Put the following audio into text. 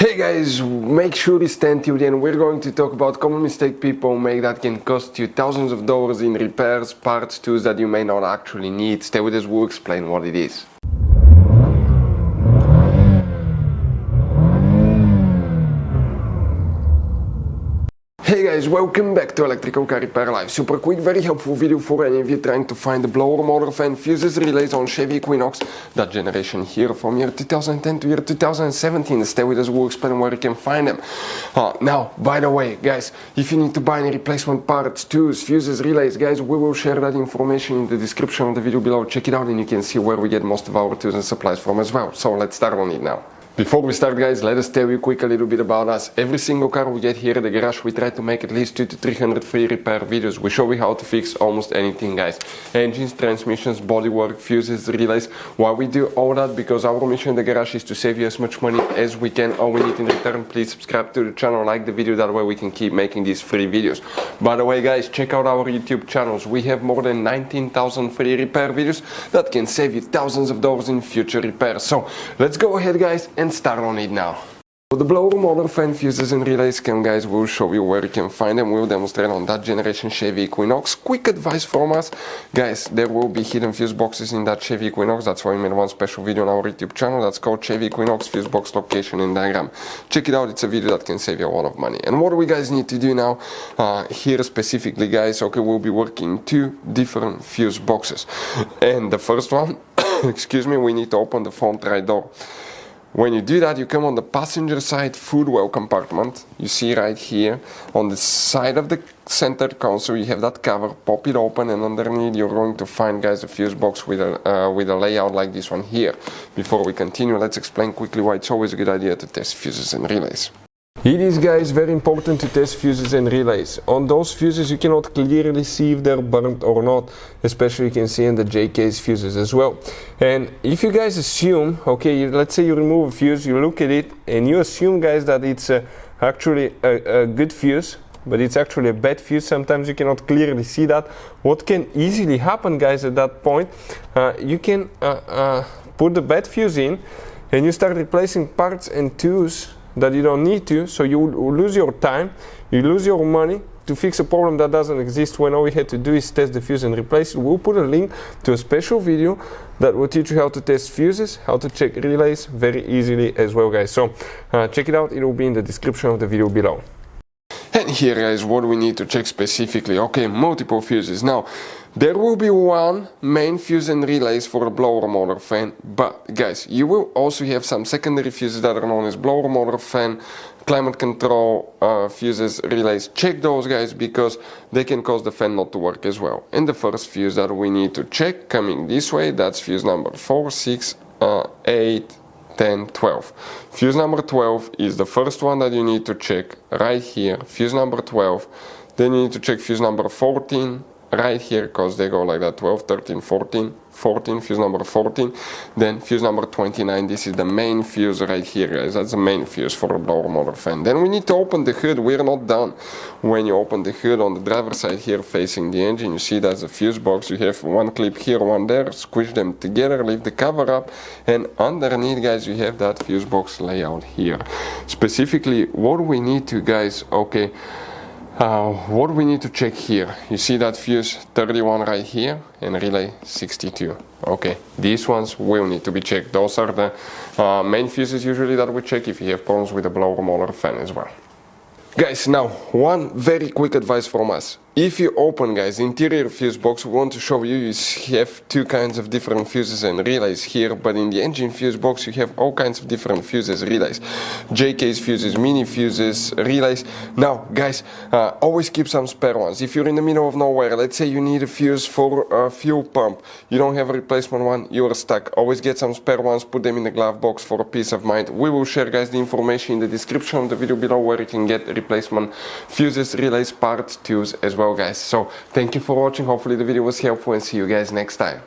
Hey guys, make sure you stay tuned and we're going to talk about common mistake people make that can cost you thousands of dollars in repairs, parts, tools that you may not actually need. Stay with us, we'll explain what it is. Hey guys, welcome back to Electrical Car Repair Live. Super quick, very helpful video for any of you trying to find the blower motor fan fuses relays on Chevy Equinox, that generation here from year 2010 to year 2017. Stay with us, we'll explain where you can find them. Now, by the way, guys, if you need to buy any replacement parts, tools, fuses, relays, guys, we will share that information in the description of the video below. Check it out and you can see where we get most of our tools and supplies from as well. So let's start on it now. Before we start, guys, let us tell you quick a little bit about us. Every single car we get here at the garage, we try to make at least 200 to 300 free repair videos. We show you how to fix almost anything, guys. Engines, transmissions, bodywork, fuses, relays. Why we do all that? Because our mission in the garage is to save you as much money as we can. All we need in return, please subscribe to the channel, like the video, that way we can keep making these free videos. By the way, guys, check out our YouTube channels. We have more than 19,000 free repair videos that can save you thousands of dollars in future repairs. So let's go ahead, guys, and start on it now. So the blower motor fan fuses and relays cam, guys, we'll show you where you can find them. We'll demonstrate on that generation Chevy Equinox. Quick advice from us, guys, there will be hidden fuse boxes in that Chevy Equinox. That's why we made one special video on our YouTube channel that's called Chevy Equinox fuse box location and diagram. Check it out, it's a video that can save you a lot of money. And what do we guys need to do now here specifically, guys? Okay, we'll be working two different fuse boxes, and the first one excuse me, we need to open the front right door. When you do that, you come on the passenger side food well compartment. You see right here on the side of the center console, you have that cover. Pop it open, and underneath you're going to find, guys, a fuse box with a layout like this one here. Before we continue, let's explain quickly why it's always a good idea to test fuses and relays. It is, guys, very important to test fuses and relays. On those fuses you cannot clearly see if they're burnt or not, especially you can see in the J-case fuses as well. And if you guys assume, okay, let's say you remove a fuse, you look at it and you assume, guys, that it's actually a good fuse, but it's actually a bad fuse, sometimes you cannot clearly see that. What can easily happen, guys, at that point, you can put the bad fuse in and you start replacing parts and tools that you don't need to, so you lose your time, you lose your money to fix a problem that doesn't exist, when all we had to do is test the fuse and replace it. We'll put a link to a special video that will teach you how to test fuses, how to check relays very easily as well, guys. So check it out, it will be in the description of the video below. And here, guys, what we need to check specifically. Okay, multiple fuses. Now, there will be one main fuse and relays for a blower motor fan, but guys, you will also have some secondary fuses that are known as blower motor fan, climate control fuses, relays. Check those, guys, because they can cause the fan not to work as well. And the first fuse that we need to check coming this way, that's fuse number 4, 6, 8, 10, 12. Fuse number 12 is the first one that you need to check right here. Fuse number 12. Then you need to check fuse number 14 right here, because they go like that: 12, 13, 14, 14, fuse number 14. Then fuse number 29, this is the main fuse right here, guys. That's the main fuse for a blower motor fan. Then we need to open the hood. We're not done. When you open the hood on the driver's side here facing the engine, you see that's a fuse box. You have one clip here, one there. Squish them together, lift the cover up, and underneath, guys, you have that fuse box layout here. Specifically, what we need to, guys, okay, what we need to check here, you see that fuse 31 right here and relay 62. Okay, these ones will need to be checked. Those are the main fuses usually that we check if you have problems with the blower motor fan as well. Guys, now one very quick advice from us. If you open, guys, interior fuse box, we want to show you have two kinds of different fuses and relays here, but in the engine fuse box you have all kinds of different fuses, relays, J-case fuses, mini fuses, relays. Now, guys, always keep some spare ones. If you're in the middle of nowhere, let's say you need a fuse for a fuel pump, you don't have a replacement one, you are stuck. Always get some spare ones, put them in the glove box for a peace of mind. We will share, guys, the information in the description of the video below where you can get replacement fuses, relays, parts, tools as well, guys. So thank you for watching. Hopefully the video was helpful, and see you guys next time.